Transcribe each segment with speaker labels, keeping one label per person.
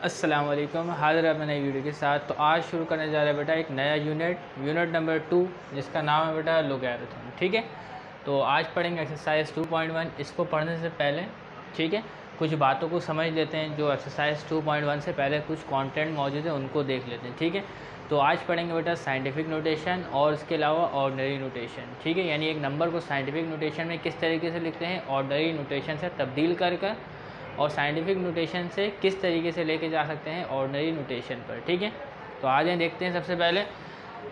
Speaker 1: अस्सलाम वालेकुम, हाज़िर है नई वीडियो के साथ। तो आज शुरू करने जा रहे हैं बेटा एक नया यूनिट नंबर 2, जिसका नाम है बेटा लोगैरिथम। ठीक है, तो आज पढ़ेंगे एक्सरसाइज 2.1। इसको पढ़ने से पहले ठीक है कुछ बातों को समझ लेते हैं। जो एक्सरसाइज 2.1 से पहले कुछ कंटेंट मौजूद है उनको देख लेते हैं। ठीक है, तो आज पढ़ेंगे बेटा साइंटिफिक नोटेशन और इसके अलावा ऑर्डनरी नोटेशन। ठीक है, यानी एक नंबर को साइंटिफिक नोटेशन में किस तरीके से लिखते हैं, ऑर्डनरी नोटेशन से तब्दील कर और साइंटिफिक नोटेशन से किस तरीके से लेके जा सकते हैं ऑर्डनरी नोटेशन पर। ठीक है, तो आ जाए देखते हैं। सबसे पहले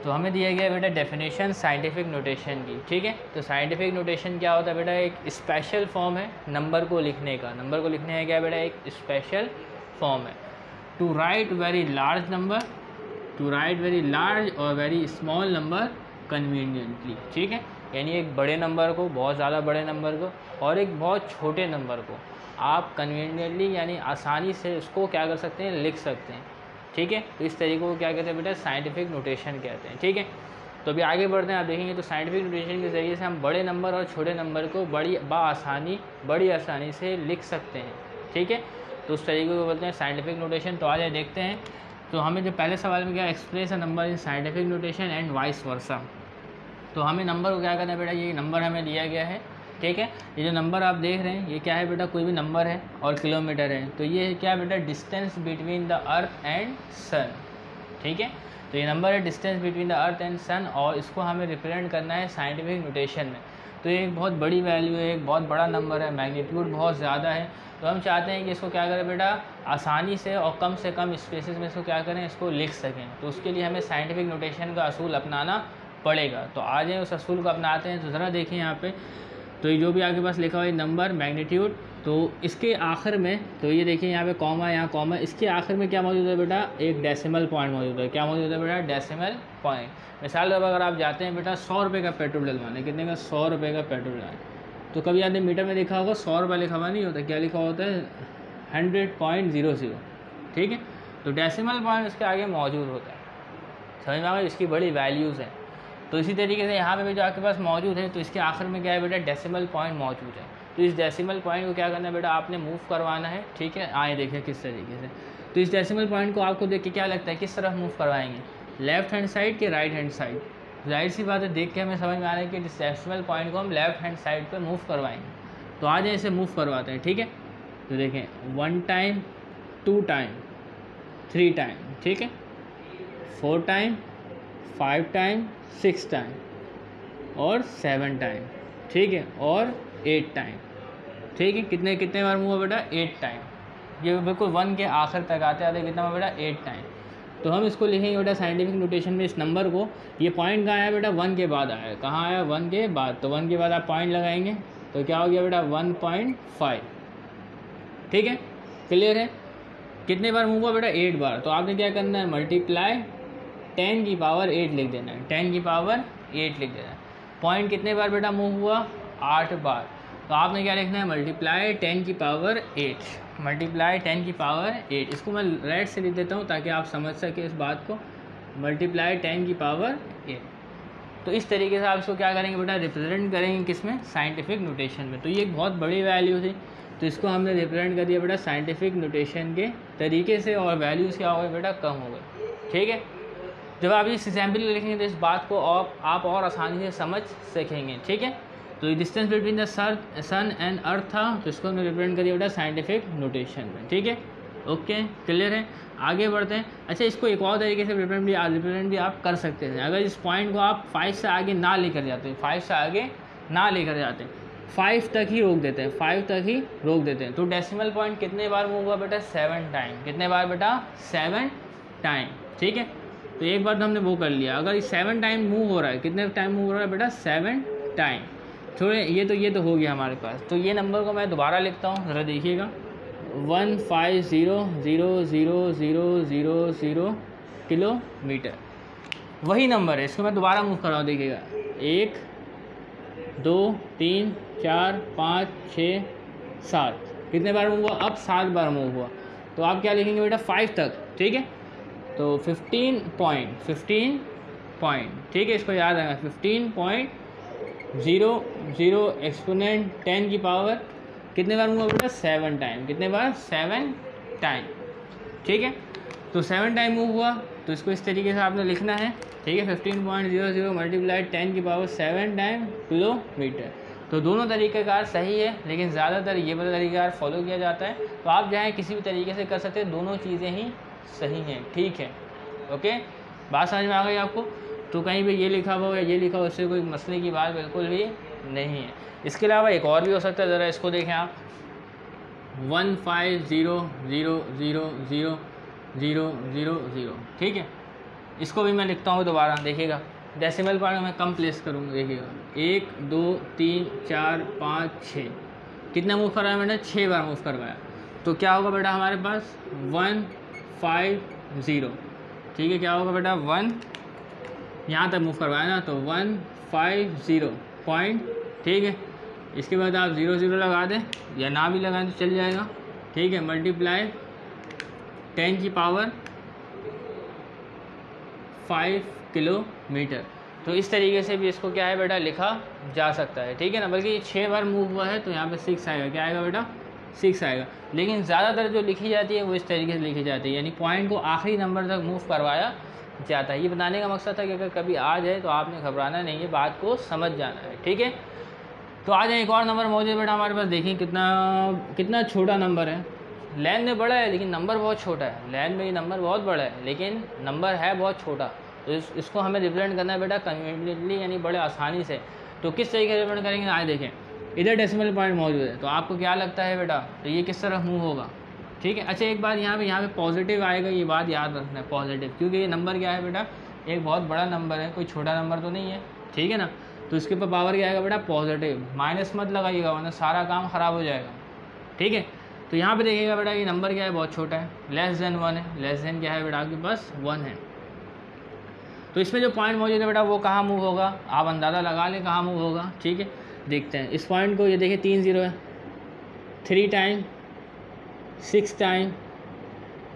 Speaker 1: तो हमें दिया गया बेटा डेफिनेशन साइंटिफिक नोटेशन की। ठीक है, तो साइंटिफिक नोटेशन क्या होता है बेटा, एक स्पेशल फॉर्म है नंबर को लिखने का। नंबर को लिखने का क्या बेटा, एक स्पेशल फॉर्म है। To write very large number, to write very large और वेरी स्मॉल नंबर कन्वीनियंटली। ठीक है, यानी एक बड़े नंबर को, बहुत ज़्यादा बड़े नंबर को, और एक बहुत छोटे नंबर को आप कन्वीनियंटली यानी आसानी से उसको क्या कर सकते हैं, लिख सकते हैं। ठीक है, तो इस तरीके को क्या कहते हैं बेटा, साइंटिफिक नोटेशन कहते हैं। ठीक है, तो अभी आगे बढ़ते हैं। आप देखेंगे तो साइंटिफिक नोटेशन के ज़रिए से हम बड़े नंबर और छोटे नंबर को बड़ी आसानी से लिख सकते हैं। ठीक है, तो उस तरीके को बोलते हैं साइंटिफिक नोटेशन। तो आज देखते हैं। तो हमें जो पहले सवाल में क्या, express a number in scientific notation and vice versa. तो हमें नंबर को क्या करना है बेटा, ये नंबर हमें दिया गया है। ठीक है, ये जो नंबर आप देख रहे हैं ये क्या है बेटा, कोई भी नंबर है और किलोमीटर है। तो ये क्या बेटा, distance between the earth and sun. ठीक है, तो ये नंबर है distance between the earth and sun, और इसको हमें रिप्रेजेंट करना है साइंटिफिक नोटेशन में। तो ये एक बहुत बड़ी वैल्यू है, एक बहुत बड़ा नंबर है, मैग्नीट्यूड बहुत ज़्यादा है। तो हम चाहते हैं कि इसको क्या करें बेटा, आसानी से और कम से कम स्पेसेस में इसको क्या करें, इसको लिख सकें। तो उसके लिए हमें साइंटिफिक नोटेशन का असूल अपनाना पड़ेगा। तो आ जाए उस असूल को अपनाते हैं। तो ज़रा देखिए यहाँ पे, तो ये जो भी आपके पास लिखा हुआ है नंबर, मैग्नीट्यूड, तो इसके आखिर में, तो ये देखिए यहाँ पे कॉमा, यहाँ कॉमा, इसके आखिर में क्या मौजूद है बेटा, एक डेसिमल पॉइंट मौजूद है। क्या मौजूद है बेटा, डेसिमल पॉइंट। मिसाल के अगर आप जाते हैं बेटा 100 रुपये का पेट्रोल डलवाने, कितने का, 100 रुपये का पेट्रोल डलवाने, तो कभी आपने मीटर में लिखा होगा 100 रुपये लिखा हुआ नहीं होता, क्या लिखा होता है 100.00। ठीक है, तो डेसिमल पॉइंट इसके आगे मौजूद होता है। समझ में आ गया, इसकी बड़ी वैल्यूज़ हैं। तो इसी तरीके से यहाँ पे भी जो आपके पास मौजूद है, तो इसके आखिर में क्या है बेटा, डेसिमल पॉइंट मौजूद है। तो इस डेसिमल पॉइंट को क्या करना है बेटा, आपने मूव करवाना है। ठीक है, आए देखिए किस तरीके से। तो इस डेसिमल पॉइंट को आपको देख के क्या लगता है, किस तरफ मूव करवाएंगे, लेफ्ट हैंड साइड के राइट हैंड साइड। जाहिर सी बात है, देख के हमें समझ में आ रहा है कि इस डेसिमल पॉइंट को हम लेफ्ट हैंड साइड पर मूव करवाएंगे। तो आज इसे मूव करवाते हैं। ठीक है, तो देखें 1 टाइम, 2 टाइम, 3 टाइम, ठीक है, 4 टाइम, 5 टाइम, 6 टाइम और 7 टाइम। ठीक है, और 8 टाइम। ठीक है, कितने बार मूव है बेटा, 8 टाइम। ये बिल्कुल 1 के आखिर तक आते आते कितना हुआ बेटा, 8 टाइम। तो हम इसको लिखेंगे बेटा साइंटिफिक नोटेशन में, इस नंबर को, ये पॉइंट कहाँ आया बेटा, 1 के बाद आया। कहाँ आया, 1 के बाद। तो 1 के बाद आप पॉइंट लगाएंगे तो क्या हो गया बेटा, 1.5। ठीक है, क्लियर है। कितने बार मूव हुआ बेटा, 8 बार। तो आपने क्या करना है, मल्टीप्लाई 10 की पावर 8 लिख देना है, 10 की पावर 8 लिख देना है। पॉइंट कितने बार बेटा मूव हुआ, 8 बार। तो आपने क्या लिखना है, मल्टीप्लाई 10 की पावर 8, मल्टीप्लाई 10 की पावर 8। इसको मैं राइट से लिख देता हूँ ताकि आप समझ सकें इस बात को, मल्टीप्लाई 10 की पावर 8। तो इस तरीके से आप इसको क्या करेंगे बेटा, रिप्रेजेंट करेंगे किस में, साइंटिफिक नोटेशन में। तो ये एक बहुत बड़ी वैल्यू थी, तो इसको हमने रिप्रेजेंट कर दिया बेटा साइंटिफिक नोटेशन के तरीके से, और वैल्यूज़ क्या हो गई बेटा, कम हो गई। ठीक है, जब आप इस एग्जाम्पल लिखेंगे तो इस बात को आप और आसानी से समझ सकेंगे। ठीक है, तो distance between the sun and earth था, तो इसको हमने रिप्रेजेंट कर दिया बेटा साइंटिफिक नोटेशन में। ठीक है, ओके, क्लियर है। आगे बढ़ते हैं। अच्छा, इसको एक और तरीके से रिप्रेजेंट भी आप कर सकते हैं। अगर इस पॉइंट को आप 5 से आगे ना लेकर जाते, 5 से आगे ना लेकर जाते, 5 तक ही रोक देते हैं, 5 तक ही रोक देते हैं, तो डेसिमल पॉइंट कितने बार मूव हुआ बेटा, 7 टाइम। कितने बार बेटा, 7 टाइम। ठीक है, तो एक बार तो हमने वो कर लिया। अगर 7 टाइम मूव हो रहा है, कितने टाइम मूव हो रहा है बेटा, 7 टाइम। थोड़े ये तो हो गया हमारे पास। तो ये नंबर को मैं दोबारा लिखता हूँ, ज़रा देखिएगा, 1500000 किलोमीटर। वही नंबर है, इसको मैं दोबारा मूव कर रहा हूँ, देखिएगा, 1 2 3 4 5 6 7। कितने बार मूव हुआ, अब 7 बार मूव हुआ। तो आप क्या लिखेंगे बेटा, 5 तक। ठीक है, तो 15 पॉइंट। ठीक है, इसको याद रखना, 15.00 एक्सपोनेंट 10 की पावर कितने बार मूव बेटा, 7 टाइम। कितने बार, 7 टाइम। ठीक है। तो 7 टाइम मूव हुआ तो इसको इस तरीके से आपने लिखना है, ठीक है। 15.00 मल्टीप्लाई 10 की पावर 7 टाइम किलोमीटर। तो दोनों तरीक़ेकार सही है, लेकिन ज़्यादातर ये वाला तरीक़ाकार फॉलो किया जाता है। तो आप चाहे किसी भी तरीके से कर सकते हैं, दोनों चीज़ें ही सही हैं, ठीक है। ओके, बात समझ में आ गई आपको? तो कहीं भी ये लिखा हुआ या ये लिखा हुआ, उससे कोई मसले की बात बिल्कुल भी नहीं है। इसके अलावा एक और भी हो सकता है, ज़रा इसको देखें आप। 15000000, ठीक है। इसको भी मैं लिखता हूँ दोबारा, देखिएगा डेसिमल पॉइंट में कम प्लेस करूँगा, देखिएगा 1 2 3 4 5 6, कितना मूव करवाया मैंने? 6 बार मूव करवाया। तो क्या होगा बेटा हमारे पास? 150, ठीक है। क्या होगा बेटा? 1 यहाँ तक मूव करवाया ना, तो 150 पॉइंट, ठीक है। इसके बाद आप 00 लगा दें या ना भी लगाएं तो चल जाएगा, ठीक है। मल्टीप्लाई 10 की पावर 5 किलोमीटर। तो इस तरीके से भी इसको क्या है बेटा लिखा जा सकता है, ठीक है ना। बल्कि 6 बार मूव हुआ है तो यहाँ पे 6 आएगा। क्या आएगा बेटा? 6 आएगा। लेकिन ज़्यादातर जो लिखी जाती है वो इस तरीके से लिखी जाती है, यानी पॉइंट को आखिरी नंबर तक मूव करवाया जाता है। ये बताने का मकसद था कि अगर कभी आ जाए तो आपने घबराना नहीं है, बात को समझ जाना है, ठीक है। तो आ जाए, एक और नंबर मौजूद है बेटा हमारे पास। देखिए कितना छोटा नंबर है। लेंथ में बड़ा है लेकिन नंबर बहुत छोटा है। लेंथ में ये नंबर बहुत बड़ा है लेकिन नंबर है बहुत छोटा। तो इसको हमें रिप्रेजेंट करना है बेटा कन्वीनियंटली, यानी बड़े आसानी से। तो किस तरीके से रिप्रेजेंट करेंगे? आए देखें, इधर डेसिमल पॉइंट मौजूद है, तो आपको क्या लगता है बेटा? तो ये किस तरह मूव होगा, ठीक है। अच्छा, एक बात यहाँ पे पॉजिटिव आएगा, ये बात याद रखना है, पॉजिटिव, क्योंकि ये नंबर क्या है बेटा? एक बहुत बड़ा नंबर है, कोई छोटा नंबर तो नहीं है, ठीक है ना। तो इसके ऊपर पावर क्या आएगा बेटा? पॉजिटिव। माइनस मत लगाइएगा वरना सारा काम ख़राब हो जाएगा, ठीक है। तो यहाँ पे देखिएगा बेटा ये नंबर क्या है? बहुत छोटा है, लेस देन 1 है। लेस देन क्या है बेटा? आपके पास 1 है। तो इसमें जो पॉइंट मौजूद है बेटा वो कहाँ मूव होगा? आप अंदाज़ा लगा लें कहाँ मूव होगा, ठीक है। देखते हैं इस पॉइंट को। ये देखिए 3 0 है, 3 टाइम, 6 टाइम,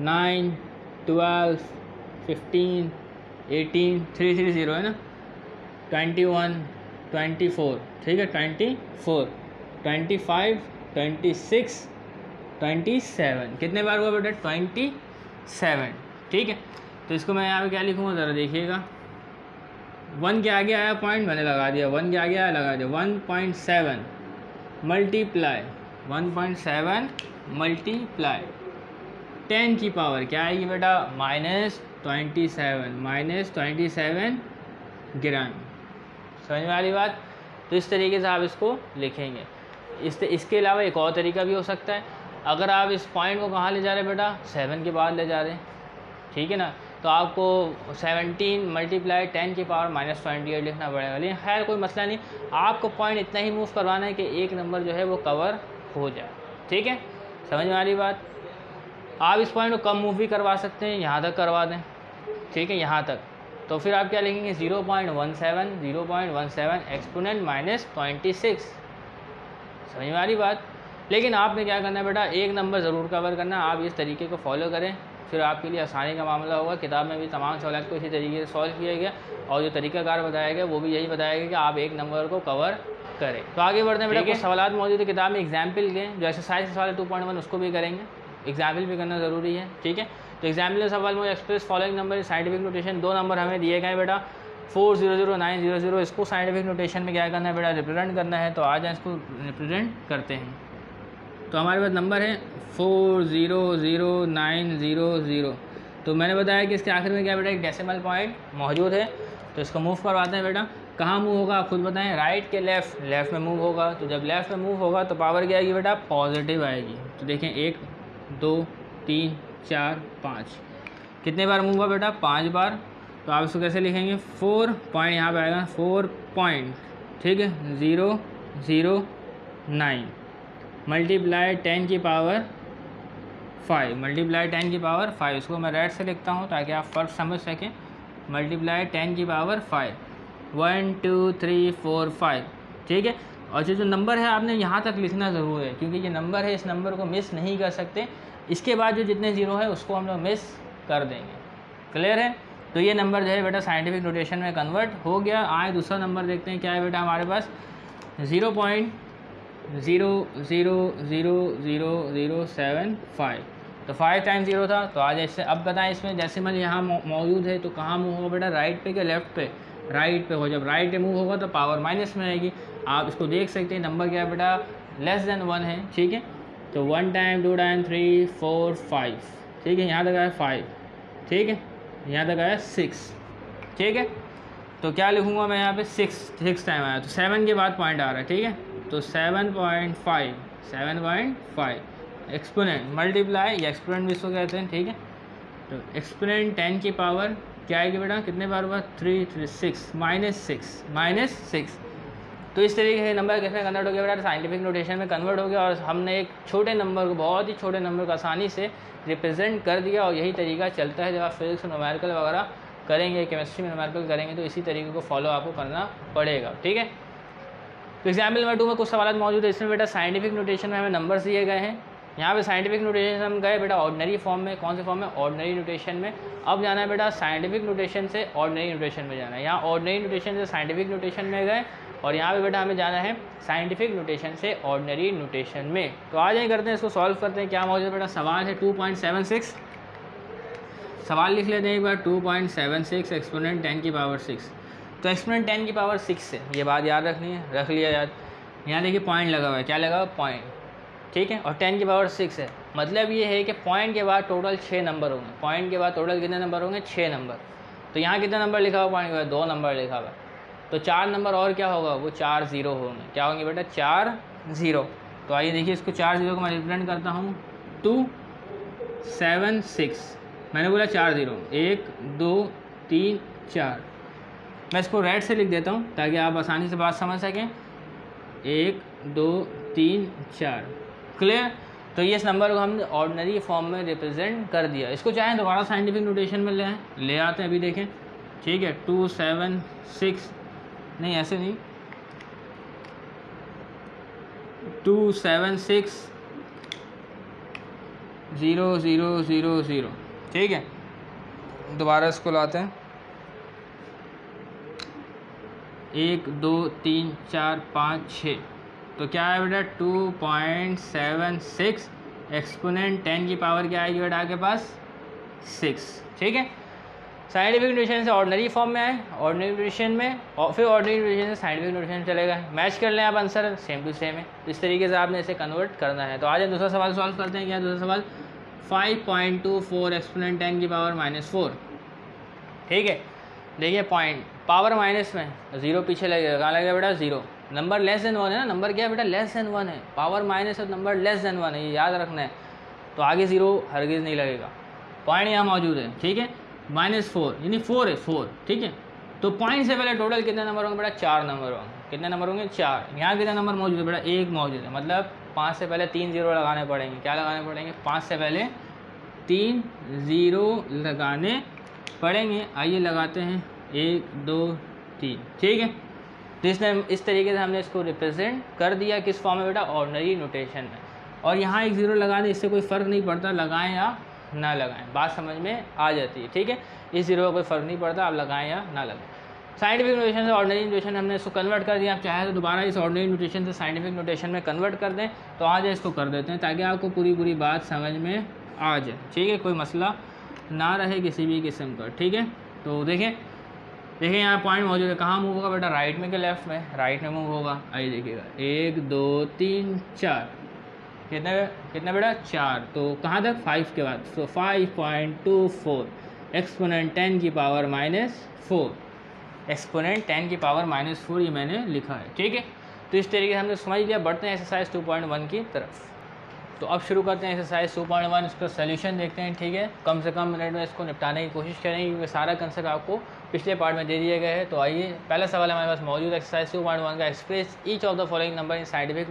Speaker 1: 9 12 15 18, 3 3 0 है ना, 21 24, ठीक है, 24 25 26 27। कितने बार हुआ बेटा? 27, ठीक है। तो इसको मैं यहाँ पे क्या लिखूँगा ज़रा देखिएगा। 1 के आगे आया पॉइंट, मैंने लगा दिया। 1 के आगे आया, लगा दिया। 1.7 मल्टीप्लाई 1.7 मल्टीप्लाई 10 की पावर क्या आएगी बेटा? -27 ग्राम। समझ में आ रही बात? तो इस तरीके से आप इसको लिखेंगे। इसके अलावा एक और तरीका भी हो सकता है। अगर आप इस पॉइंट को कहाँ ले जा रहे हैं बेटा? 7 के बाद ले जा रहे हैं, ठीक है ना। तो आपको 17 मल्टीप्लाई 10 की पावर -28 लिखना पड़ेगा। लेकिन खैर कोई मसला नहीं, आपको पॉइंट इतना ही मूव करवाना है कि एक नंबर जो है वो कवर हो जाए, ठीक है। समझ में आ रही बात? आप इस पॉइंट को कम मूव भी करवा सकते हैं, यहाँ तक करवा दें, ठीक है, यहाँ तक। तो फिर आप क्या लिखेंगे? 0.17 एक्सपोनेंट -26। समझ में आ रही बात? लेकिन आपने क्या करना है बेटा? एक नंबर ज़रूर कवर करना। आप इस तरीके को फॉलो करें, फिर आपके लिए आसानी का मामला होगा। किताब में भी तमाम सवाल को इसी तरीके से सॉल्व किया गया और जो तरीकाकार बताया गया वो भी यही बताया गया कि आप एक नंबर को कवर करें। तो आगे बढ़ते हैं बेटा। कुछ सवाल मौजूद है किताब में, एग्जाम्पल के, जो एक्सरसाइज सवाल 2.1 उसको भी करेंगे। एग्जाम्पल भी करना ज़रूरी है, ठीक है। तो एग्जाम्पल सवाल में express following number scientific notation. 2 number हमें दिए गए बेटा, 400900। इसको साइंटिफिक नोटेशन में क्या करना है बेटा? रिप्रेजेंट करना है। तो आ जाए इसको रिप्रेजेंट करते हैं। तो हमारे पास नंबर है 400900। तो मैंने बताया कि इसके आखिर में क्या बेटा? एक डेसिमल पॉइंट मौजूद है। तो इसको मूव करवाते हैं बेटा। कहाँ मूव होगा आप खुद बताएं? राइट के लेफ़्ट, लेफ़्ट में मूव होगा। तो जब लेफ़्ट में मूव होगा तो पावर क्या आएगी बेटा? पॉजिटिव आएगी। तो देखें 1 2 3 4 5, कितने बार मूव हुआ बेटा? 5 बार। तो आप इसको कैसे लिखेंगे? 4 पॉइंट, यहाँ पे आएगा 4 पॉइंट, ठीक है, 009 मल्टीप्लाई 10 की पावर 5, मल्टीप्लाई 10 की पावर 5। इसको मैं रेड से लिखता हूँ ताकि आप फ़र्क समझ सकें। मल्टीप्लाई 10 की पावर 5, 1 2 3 4 5, ठीक है। और जो नंबर है आपने यहाँ तक लिखना ज़रूर है, क्योंकि ये नंबर है, इस नंबर को मिस नहीं कर सकते। इसके बाद जो जितने ज़ीरो है उसको हम लोग मिस कर देंगे। क्लियर है? तो ये नंबर जो है बेटा साइंटिफिक नोटेशन में कन्वर्ट हो गया। आए दूसरा नंबर देखते हैं क्या है बेटा हमारे पास। 0.000075 तो 5 टाइम्स 0 था। तो आज इससे अब बताएं इसमें डेसिमल यहाँ मौजूद है तो कहाँ मूव होगा बेटा, राइट पे क्या लेफ्ट पे, राइट पे हो। जब राइट पे मूव होगा तो पावर माइनस में आएगी। आप इसको देख सकते हैं नंबर क्या है बेटा, लेस देन 1 है, ठीक है। तो 1 टाइम 2 टाइम 3 4 5, ठीक है, यहाँ तक आया 5, ठीक है, यहाँ तक आया 6, ठीक है। तो क्या लिखूँगा मैं यहाँ पे 6 टाइम आया तो 7 के बाद पॉइंट आ रहा है, ठीक है। तो 7.5 एक्सपोनेंट मल्टीप्लाई या एक्सपोनेंट भी इसको कहते हैं, ठीक है। तो एक्सपोनेंट 10 की पावर क्या आएगी बेटा, कितने बार हुआ 3 6 -6। तो इस तरीके से नंबर कैसे कन्वर्ट हो गया बेटा, साइंटिफिक नोटेशन में कन्वर्ट हो गया और हमने एक छोटे नंबर को, बहुत ही छोटे नंबर को आसानी से रिप्रेजेंट कर दिया। और यही तरीका चलता है जब आप फिजिक्स न्यूमेरिकल वगैरह करेंगे, केमिस्ट्री में न्यूमेरिकल करेंगे तो इसी तरीके को फॉलो आपको करना पड़ेगा, ठीक है। तो एग्जाम्पल नंबर 2 में कुछ सवाल मौजूद है। इसमें बेटा साइंटिफिक नोटेशन में हमें नंबर्स दिए गए हैं। यहाँ पे साइंटिफिक नोटेशन हम गए बेटा ऑर्डिनरी फॉर्म में, कौन से फॉर्म में, ऑर्डिनरी नोटेशन में। अब जाना है बेटा साइंटिफिक नोटेशन से ऑर्डिनरी नोटेशन में जाना है। यहाँ ऑर्डिनरी नोटेशन से साइंटिफिक नोटेशन में गए और यहाँ पे बेटा हमें जाना है साइंटिफिक नोटेशन से ऑर्डिनरी नोटेशन में। तो आज यही करते हैं, इसको सॉल्व करते हैं। क्या मौजूद है बेटा, सवाल है 2.76, सवाल लिख लेते हैं एक बार, 2.76 एक्सपोनेंट 10 की पावर 6। तो एक्सपोनेंट 10 की पावर 6 से ये बात याद रखनी है, रख लिया याद। यहाँ देखिए पॉइंट लगा हुआ है, क्या लगा हुआ, पॉइंट, ठीक है। और 10 की पावर 6 है, मतलब ये है कि पॉइंट के बाद टोटल 6 नंबर होंगे। पॉइंट के बाद टोटल कितने नंबर होंगे, 6 नंबर। तो यहाँ कितने नंबर लिखा हुआ पॉइंट के बाद, 2 नंबर लिखा हुआ है। तो 4 नंबर और क्या होगा, वो 4 0 होंगे। क्या होंगे बेटा, 4 0। तो आइए देखिए इसको 4 0 को मैं रिप्रेजेंट करता हूँ 2 7 6। मैंने बोला 4 0, 1 2 3 4। मैं इसको रेड से लिख देता हूँ ताकि आप आसानी से बात समझ सकें। 1 2 3 4, क्लियर। तो ये इस नंबर को हमने ऑर्डिनरी फॉर्म में रिप्रेजेंट कर दिया। इसको चाहें दोबारा साइंटिफिक नोटेशन में ले आते हैं, अभी देखें, ठीक है। 2 7 6, नहीं ऐसे नहीं, 2 7 6 0 0 0 0, ठीक है। दोबारा इसको लाते हैं, 1 2 3 4 5 6। तो क्या है बेटा 2.76 एक्सपोनेंट 10 की पावर क्या आएगी बेटा आपके पास 6, ठीक है। साइंटिफिक नोटेशन से ऑर्डिनरी फॉर्म में आए, ऑर्डिनरी नोटेशन में, और फिर ऑर्डिनरी नोटेशन से साइंटिफिक नोटेशन चलेगा। मैच कर लें आप आंसर, सेम टू सेम है। इस तरीके से आपने इसे कन्वर्ट करना है। तो आज हम दूसरा सवाल सॉल्व करते हैं। क्या दूसरा सवाल, 5.24 एक्सपोनेंट 10 की पावर -4, ठीक है। देखिए पॉइंट पावर माइनस में 0 पीछे लगेगा, कहाँ लगेगा बेटा 0। नंबर लेस देन 1 है ना, नंबर क्या है बेटा, लेस देन 1 है। पावर माइनस है, नंबर लेस देन 1 है, ये याद रखना है। तो आगे 0 हरगिज़ नहीं लगेगा। पॉइंट यहाँ मौजूद है, ठीक है। -4 यानी 4 है, 4, ठीक है। तो पॉइंट से पहले टोटल कितने नंबर होंगे बेटा, 4 नंबर होंगे। कितने नंबर होंगे, 4। यहाँ कितने नंबर मौजूद है बेटा, 1 मौजूद है। मतलब 5 से पहले 3 0 लगाने पड़ेंगे। क्या लगाने पड़ेंगे, 5 से पहले 3 0 लगाने पड़ेंगे। आइए लगाते हैं, 1 2 3, ठीक है। तो इस तरीके से हमने इसको रिप्रेजेंट कर दिया किस फॉर्म में बेटा, ऑर्डिनरी नोटेशन में। और यहाँ 1 0 लगा दें, इससे कोई फ़र्क नहीं पड़ता लगाएं या ना लगाएं, बात समझ में आ जाती है, ठीक है। इस 0 का कोई फ़र्क नहीं पड़ता, आप लगाएं या ना लगाएं। साइंटिफिक नोटेशन से ऑर्डिनरी नोटेशन हमने इसको कन्वर्ट कर दिया। आप चाहे तो दोबारा इस ऑर्डिनरी नोटेशन से साइंटिफिक नोटेशन में कन्वर्ट कर दें। तो आज इसको कर देते हैं ताकि आपको पूरी बात समझ में आ जाए, ठीक है, कोई मसला ना रहे किसी भी किस्म का, ठीक है। तो देखें यहाँ पॉइंट मौजूद है, कहाँ मूव होगा बेटा, राइट में कि लेफ्ट में, राइट में मूव होगा। आइए देखिएगा, 1 2 3 4, कितने बेटा 4। तो कहाँ तक, 5 के बाद। तो 5.24 एक्सपोनेंट 10 की पावर -4, एक्सपोनेंट 10 की पावर -4 ये मैंने लिखा है, ठीक है। तो इस तरीके से हमने समझ लिया। बढ़ते हैं एक्सरसाइज 2.1 की तरफ। तो अब शुरू करते हैं एक्सरसाइज 2.1, इसका सोल्यूशन देखते हैं, ठीक है। कम से कम मिनट में इसको निपटाने की कोशिश करेंगे क्योंकि सारा कंसेप्ट आपको पिछले पार्ट में दे दिए गए हैं। तो आइए, पहला सवाल हमारे पास मौजूद है एक्सरसाइज 2.1 का, express each of the following number in scientific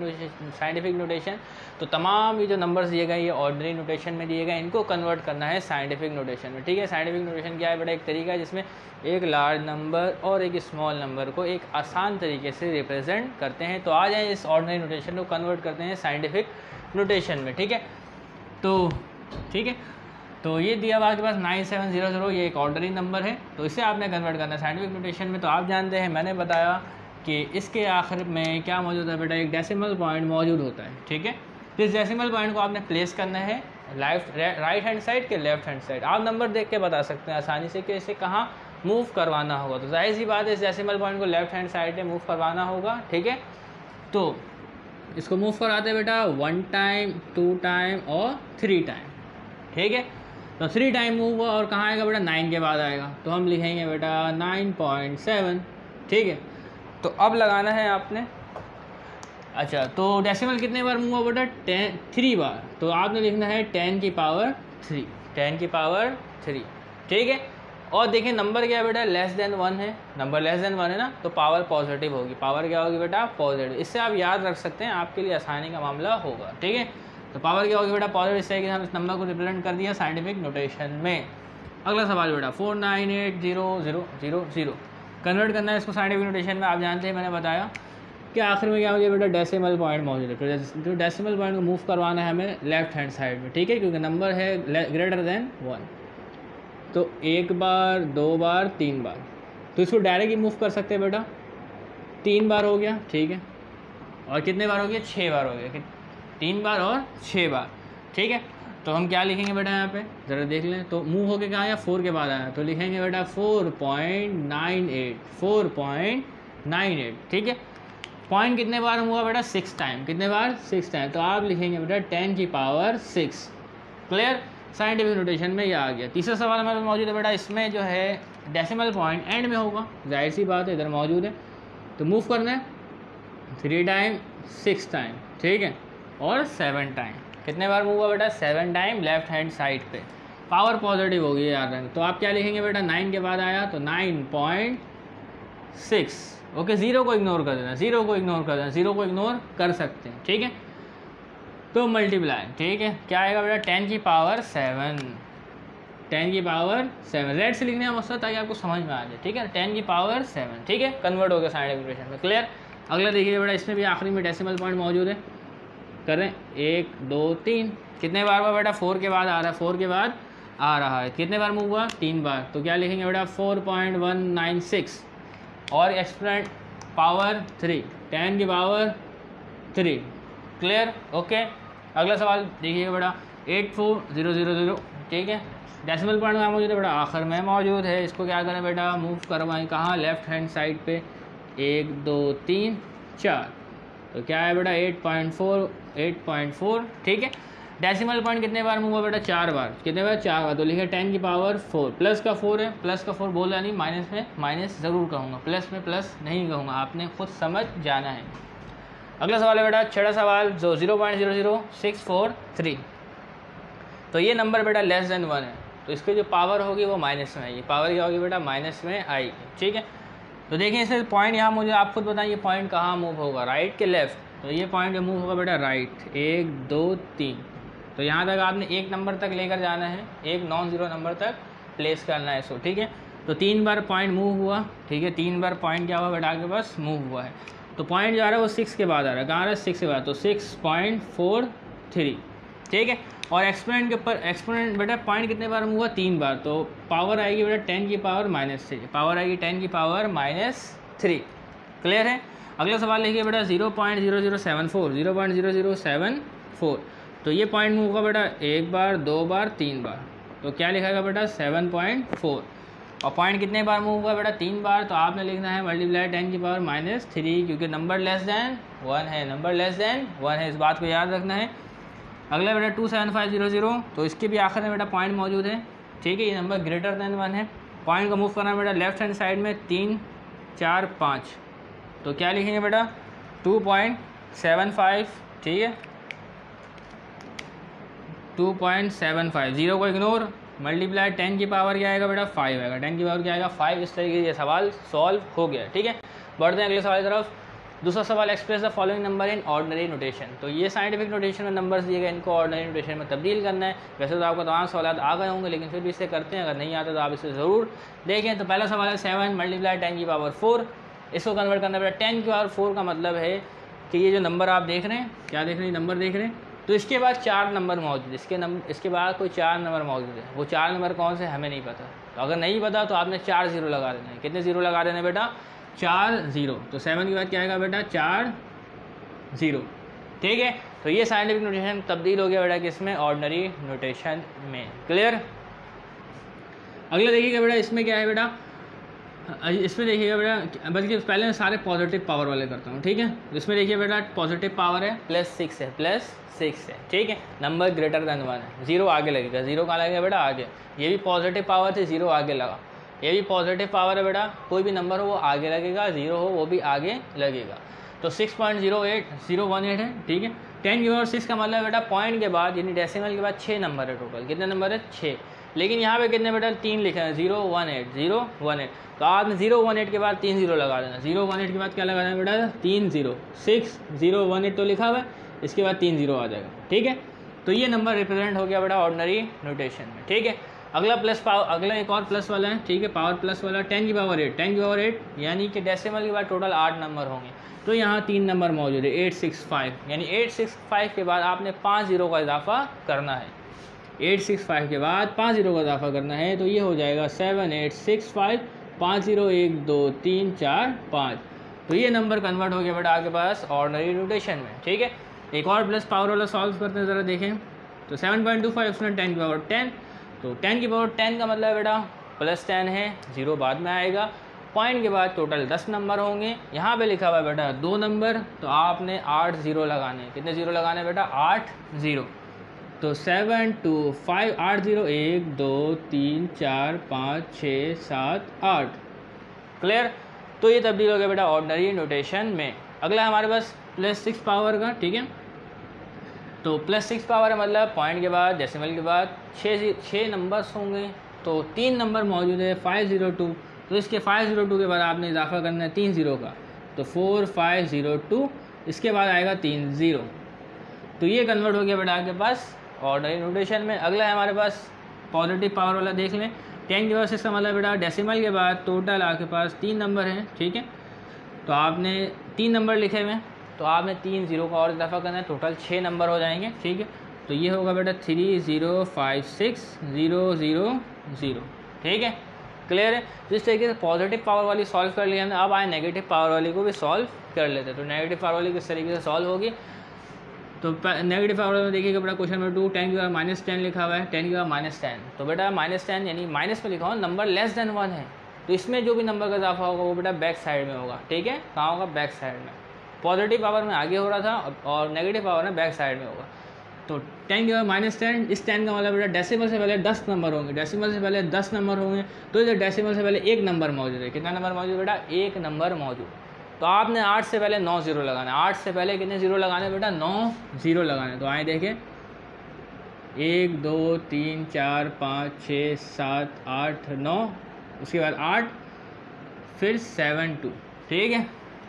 Speaker 1: notation. तो तमाम ये जो नंबर्स दिए गए ये ऑर्डिनरी नोटेशन में दिए गए, इनको कन्वर्ट करना है साइंटिफिक नोटेशन में, ठीक है। साइंटिफिक नोटेशन क्या है बेटा, एक तरीका है जिसमें एक लार्ज नंबर और एक स्मॉल नंबर को एक आसान तरीके से रिप्रेजेंट करते हैं। तो आ जाए इस ऑर्डिनरी नोटेशन को कन्वर्ट करते हैं साइंटिफिक नोटेशन में, ठीक है। तो ठीक है, तो ये दिया हुआ आपके पास 9700, ये एक ऑर्डिनरी नंबर है। तो इसे आपने कन्वर्ट करना है साइंटिफिक नोटेशन में। तो आप जानते हैं, मैंने बताया कि इसके आखिर में क्या मौजूद है बेटा, एक डेसिमल पॉइंट मौजूद होता है, ठीक है। तो इस डेसिमल पॉइंट को आपने प्लेस करना है राइट हैंड साइड के लेफ्ट हैंड साइड। आप नंबर देख के बता सकते हैं आसानी से कि इसे कहाँ मूव करवाना होगा। तो जाहिर सी बात है इस डेसिमल पॉइंट को लेफ्ट हैंड साइड में मूव करवाना होगा, ठीक है। तो इसको मूव कराते हैं बेटा 1 टाइम, 2 टाइम और 3 टाइम, ठीक है। तो 3 टाइम मूव हुआ और कहाँ आएगा बेटा 9 के बाद आएगा, तो हम लिखेंगे बेटा 9.7, ठीक है। तो अब लगाना है आपने, अच्छा तो डेसिमल कितने बार मूव हुआ बेटा 3 बार, तो आपने लिखना है 10 की पावर 3, 10 की पावर 3, ठीक है। और देखिए नंबर क्या है बेटा लेस देन 1 है, नंबर लेस देन 1 है ना, तो पावर पॉजिटिव होगी, पावर क्या होगी बेटा पॉजिटिव। इससे आप याद रख सकते हैं, आपके लिए आसानी का मामला होगा, ठीक है। तो पावर क्या होगी बेटा पॉजिटिव, इससे कि हम इस नंबर को रिप्रेजेंट कर दिया साइंटिफिक नोटेशन में। अगला सवाल बेटा 498000 कन्वर्ट करना है इसको साइंटिफिक नोटेशन में। आप जानते हैं मैंने बताया कि आखिर में क्या हो गया बेटा डेसिमल पॉइंट मौजूद है, तो जो डेसिमल पॉइंट को मूव करवाना है हमें लेफ्ट हैंड साइड में, ठीक है, क्योंकि नंबर है ग्रेटर देन 1। तो 1 बार, 2 बार, 3 बार, तो इसको डायरेक्ट ही मूव कर सकते हैं बेटा, 3 बार हो गया, ठीक है। और कितने बार हो गया 6 बार हो गया, 3 बार और 6 बार, ठीक है। तो हम क्या लिखेंगे बेटा यहाँ पे ज़रा देख लें, तो मूव होके कहाँ आया 4 के बाद आया, तो लिखेंगे बेटा 4.98, 4.98, ठीक है। पॉइंट कितने बार हुआ बेटा 6 टाइम, कितने बार 6 टाइम, तो आप लिखेंगे बेटा 10 की पावर 6, क्लियर। साइंटिफिक नोटेशन में यह आ गया। तीसरा सवाल हमारे पास मौजूद है बेटा, इसमें जो है डेसिमल पॉइंट एंड में होगा, जाहिर सी बात है इधर मौजूद है, तो मूव करना है 3 टाइम, 6 टाइम, ठीक है, और 7 टाइम। कितने बार मूव हुआ बेटा 7 टाइम लेफ्ट हैंड साइड पे, पावर पॉजिटिव होगी यार रंग। तो आप क्या लिखेंगे बेटा 9 के बाद आया तो 9.6, ओके। 0 को इग्नोर कर देना, 0 को इग्नोर कर देना, 0 को इग्नोर कर सकते हैं, ठीक है। तो मल्टीप्लाई, ठीक है, क्या आएगा बेटा 10 की पावर 7, 10 की पावर 7, रेड से लिखने का मकसद ताकि आपको समझ में आ जाए, ठीक है। 10 की पावर 7, ठीक है, कन्वर्ट हो गया साइंटिफिक नोटेशन में, क्लियर। अगला देखिए बेटा, इसमें भी आखिरी में डेसिमल पॉइंट मौजूद है, करें 1 2 3, कितने बार हुआ बेटा 4 के बाद आ रहा है, 4 के बाद आ रहा है, कितने बार मूव हुआ 3 बार, तो क्या लिखेंगे बेटा 4.196 और एक्सपोनेंट पावर 3, 10 की पावर 3, क्लियर, ओके। अगला सवाल देखिएगा बेटा 84000, ठीक है। डेसिमल पॉइंट कहाँ मौजूद है बेटा आखिर में मौजूद है, इसको क्या करें बेटा मूव करवाएं कहाँ लेफ्ट हैंड साइड पे, 1 2 3 4, तो क्या है बेटा 8.4, ठीक है। डेसिमल पॉइंट कितने बार मूव हुआ बेटा 4 बार, कितने बार 4 बार, तो लिखे 10 की पावर 4, प्लस का 4 है, प्लस का 4 बोला नहीं, माइनस में माइनस ज़रूर कहूँगा, प्लस में प्लस नहीं कहूँगा, आपने खुद समझ जाना है। अगला सवाल है बेटा छठा सवाल जो 0.00643, तो ये नंबर बेटा लेस देन 1 है, तो इसकी जो पावर होगी वो माइनस में आएगी, पावर क्या होगी बेटा माइनस में आएगी, ठीक है। तो देखिए इसे पॉइंट यहाँ मुझे आप खुद बताइए पॉइंट कहाँ मूव होगा, राइट के लेफ्ट, तो ये पॉइंट मूव होगा बेटा राइट, 1 2 3, तो यहाँ तक आपने एक नंबर तक लेकर जाना है, एक नॉन ज़ीरो नंबर तक प्लेस करना है इसको, ठीक है। तो 3 बार पॉइंट मूव हुआ, ठीक है, 3 बार पॉइंट क्या हुआ बेटा आपके पास मूव हुआ है, तो पॉइंट जो आ रहा है वो 6 के बाद आ रहा है, कहाँ आ रहा है 6 के बाद, तो 6.43, ठीक है। और एक्सपोनेंट के ऊपर एक्सपोनेंट बेटा पॉइंट कितने बार मूव हुआ 3 बार, तो पावर आएगी बेटा 10 की पावर -3, पावर आएगी 10 की पावर -3, क्लियर है। अगला सवाल लिखिए बेटा 0.0074, तो ये पॉइंट मूव होगा बेटा 1 बार 2 बार 3 बार, तो क्या लिखाएगा बेटा 7.4, और पॉइंट कितने बार मूव हुआ बेटा 3 बार, तो आपने लिखना है मल्टीप्लाई 10 की पावर -3, क्योंकि नंबर लेस देन 1 है, नंबर लेस देन 1 है, इस बात को याद रखना है। अगला बेटा 27500, तो इसके भी आखिर में बेटा पॉइंट मौजूद है, ठीक है, ये नंबर ग्रेटर देन 1 है, पॉइंट को मूव करना है बेटा लेफ्ट हैंड साइड में 3 4 5, तो क्या लिखेंगे बेटा 2.75, ठीक है, 2.75, 0 को इग्नोर, मल्टीप्लाई 10 की पावर क्या आएगा बेटा 5 आएगा, 10 की पावर क्या आएगा 5, इस तरीके से ये सवाल सॉल्व हो गया, ठीक है। बढ़ते हैं अगले सवाल की तरफ। दूसरा सवाल express the following number in ordinary notation, तो ये साइंटिफिक नोटेशन में नंबर्स दिए गए, इनको ऑर्डिनरी नोटेशन में तब्दील करना है। वैसे तो आपका तमाम सवाल आ गए होंगे, लेकिन फिर भी इसे करते हैं, अगर नहीं आता तो आप इसे ज़रूर देखें। तो पहला सवाल है 7 मल्टीप्लाई 10 की पावर 4, इसको कन्वर्ट करना बेटा 10 की पावर 4 का मतलब है कि ये जो नंबर आप देख रहे हैं, क्या देख रहे हैं, नंबर देख रहे हैं, तो इसके बाद 4 नंबर मौजूद है, इसके बाद कोई 4 नंबर मौजूद है, वो 4 नंबर कौन से हमें नहीं पता, तो अगर नहीं पता तो आपने 4 0 लगा देना है। कितने 0 लगा देना है बेटा 4 0, तो 7 के बाद क्या आएगा बेटा 4 0, ठीक है। तो ये साइंटिफिक नोटेशन तब्दील हो गया बेटा किसमें, ऑर्डिनरी नोटेशन में। क्लियर। अगला देखिएगा बेटा इसमें क्या है बेटा, इसमें देखिएगा बेटा, बल्कि पहले मैं सारे पॉजिटिव पावर वाले करता हूँ, ठीक है। इसमें देखिए बेटा पॉजिटिव पावर है +6 है, +6 है, ठीक है। नंबर ग्रेटर देन 1 है, 0 आगे लगेगा, 0 कहाँ लगेगा बेटा, आगे। ये भी पॉजिटिव पावर थी, 0 आगे लगा। ये भी पॉजिटिव पावर है बेटा, कोई भी नंबर हो वो आगे लगेगा, 0 हो वो भी आगे लगेगा। तो 6.08018 है, ठीक है। 10 की पावर 6 का मतलब है बेटा पॉइंट के बाद यानी डेसिमल के बाद 6 नंबर है टोटल। कितने नंबर है, 6। लेकिन यहाँ पे कितने बेटा, 3 लिखे हैं, 018। तो आपने 018 के बाद 3 0 लगा देना। 018 के बाद क्या लगाना है बेटा, 3 0। 6018 तो लिखा हुआ है, इसके बाद 3 0 आ जाएगा, ठीक है। तो ये नंबर रिप्रेजेंट हो गया बेटा ऑर्डिनरी नोटेशन में, ठीक है। अगला प्लस पावर, अगला एक और प्लस वाला है, ठीक है, पावर प्लस वाला 10 की पावर 8। 10 की पावर 8 यानी कि डेसिमल के बाद टोटल 8 नंबर होंगे। तो यहाँ 3 नंबर मौजूद है, 865, यानी 865 के बाद आपने 5 0 का इजाफा करना है। 865 के बाद 5 0 का इजाफा करना है, तो ये हो जाएगा 7865, 5 0 1 2 3 4 5। तो ये नंबर कन्वर्ट हो गया बेटा आपके पास ऑर्डिनरी नोटेशन में, ठीक है। एक और प्लस पावर वाला सॉल्व करते हैं, ज़रा देखें। तो 7.25 उसने 10 की पावर 10, तो 10 की पावर 10 का मतलब है बेटा +10 है, 0 बाद में आएगा। पॉइंट के बाद टोटल 10 नंबर होंगे। यहाँ पे लिखा हुआ है बेटा 2 नंबर, तो आपने 8 0 लगाने। कितने 0 लगाने बेटा, 8 0। तो 7 2 5 8 0 1 2 3 4 5 6 7 8। क्लियर। तो ये तब्दील हो गया बेटा ऑर्डिनरी नोटेशन में। अगला हमारे पास +6 पावर का, ठीक है। तो +6 पावर है मतलब पॉइंट के बाद डेसिमल के बाद 6 नंबर्स होंगे। तो 3 नंबर मौजूद है 502, तो इसके 502 के बाद आपने इजाफा करना है 3 0 का, तो 4502, इसके बाद आएगा 3 0। तो ये कन्वर्ट हो गया बेटा आपके पास ऑर्डिनरी नोटेशन में। अगला है हमारे पास पॉजिटिव पावर वाला, देख लें। 10 की पावर 6 का मतलब बेटा डेसिमल के बाद टोटल आपके पास 3 नंबर हैं, ठीक है। तो आपने 3 नंबर लिखे हुए हैं, तो आपने 3 0 का और इजाफा करना है, टोटल 6 नंबर हो जाएंगे, ठीक है। तो ये होगा बेटा 3056000, ठीक है। क्लियर है। तो इस तरीके से पॉजिटिव पावर वाली सॉल्व कर लिया हमने। अब आए नेगेटिव पावर वाली को भी सॉल्व कर लेते हैं। तो नेगेटिव पावर वाली किस तरीके से सॉल्व होगी, तो नेगेटिव पावर में देखिएगा बेटा क्वेश्चन नंबर 2, 10 की पावर -10 लिखा हुआ है, 10 की पावर -10। तो बेटा -10 यानी माइनस में लिखा हुआ नंबर <1 है, तो इसमें जो भी नंबर का इजाफा होगा वो बेटा बैक साइड में होगा, ठीक है। कहाँ होगा, बैक साइड में। पॉजिटिव पावर में आगे हो रहा था और नेगेटिव पावर में बैक साइड में होगा। तो 10 की पावर -10, इस 10 का मतलब बेटा डेसिमल से पहले 10 नंबर होंगे, डेसिमल से पहले 10 नंबर होंगे। तो इधर डेसिमल से पहले 1 नंबर मौजूद है। कितना नंबर मौजूद बेटा, 1 नंबर मौजूद। तो आपने 8 से पहले 9 0 लगाना है। 8 से पहले कितने 0 लगाने बेटा, 9 0 लगाने। तो आए देखें 1 2 3 4 5 6 7 8 9, उसके बाद 8, फिर 7 2, ठीक है,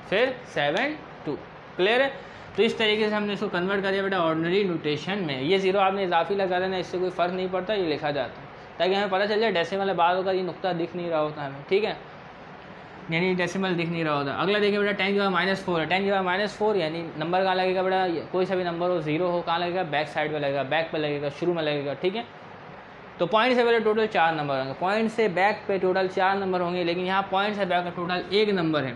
Speaker 1: फिर 7 2। क्लियर है। तो इस तरीके से हमने इसको कन्वर्ट कर दिया बेटा ऑर्डिनरी नोटेशन में। ये 0 आपने इजाफी लगा देना, इससे कोई फ़र्क नहीं पड़ता, ये लिखा जाता है ताकि हमें पता चल जाए डेसिमल बाद होकर ये नुक्ता दिख नहीं रहा होता हमें, ठीक है, यानी डेसिमल दिख नहीं रहा होता। अगला देखिए बेटा 10 की पावर -4 है। 10 की पावर -4 यानी नंबर कहाँ लगेगा बेटा, कोई सा भी नंबर हो, 0 हो, कहाँ लगेगा, बैक साइड पे लगेगा, बैक पे लगेगा, शुरू में लगेगा, ठीक है। तो पॉइंट से पहले टोटल 4 नंबर होंगे, पॉइंट से बैक पे टोटल 4 नंबर होंगे, लेकिन यहाँ पॉइंट से बैक का टोटल 1 नंबर है।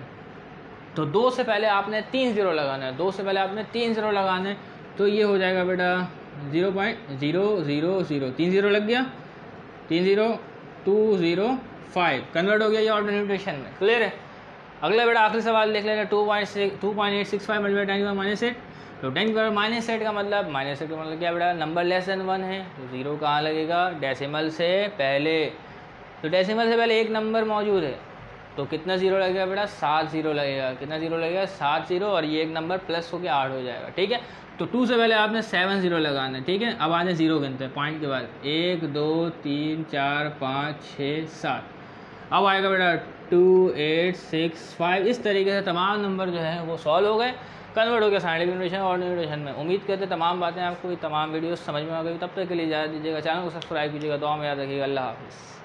Speaker 1: तो 2 से पहले आपने 3 0 लगाना है, 2 से पहले आपने 3 0 लगाना है। तो ये हो जाएगा बेटा 0.000, 3 0 लग गया, 3 0 2 0 5 कन्वर्ट हो गया ये ऑर्डिनरी नोटेशन में। क्लियर है। अगला बेटा आखिरी सवाल देख लेना, 2.865 मल्टीप्लाई 10 की पावर -8। तो 10 की पावर -8 का मतलब क्या बेटा, नंबर <1 है, तो 0 कहाँ लगेगा, डेसिमल से पहले। तो डेसिमल से पहले 1 नंबर मौजूद है, तो कितना 0 लगेगा बेटा, 7 0 लगेगा। कितना 0 लगेगा, 7 0, और ये 1 नंबर प्लस होकर 8 हो जाएगा, ठीक है। तो 2 से पहले आपने 7 0 लगाना है, ठीक है। अब आने 0 गिनते हैं पॉइंट के बाद, 1 2 3 4 5 6 7। अब आएगा बेटा 2 8 6 5। इस तरीके से तमाम नंबर जो है वो सॉल्व हो गए, कन्वर्ट हो गया साइंटिफिक नोटेशन और नोटेशन में। उम्मीद करते तमाम बातें आपको, तमाम वीडियोस समझ में आ गई। तब तक के लिए इजाज़त दीजिएगा, चैनल को सब्सक्राइब कीजिएगा, दुआ में याद रखिएगा। अल्लाह हाफिज़।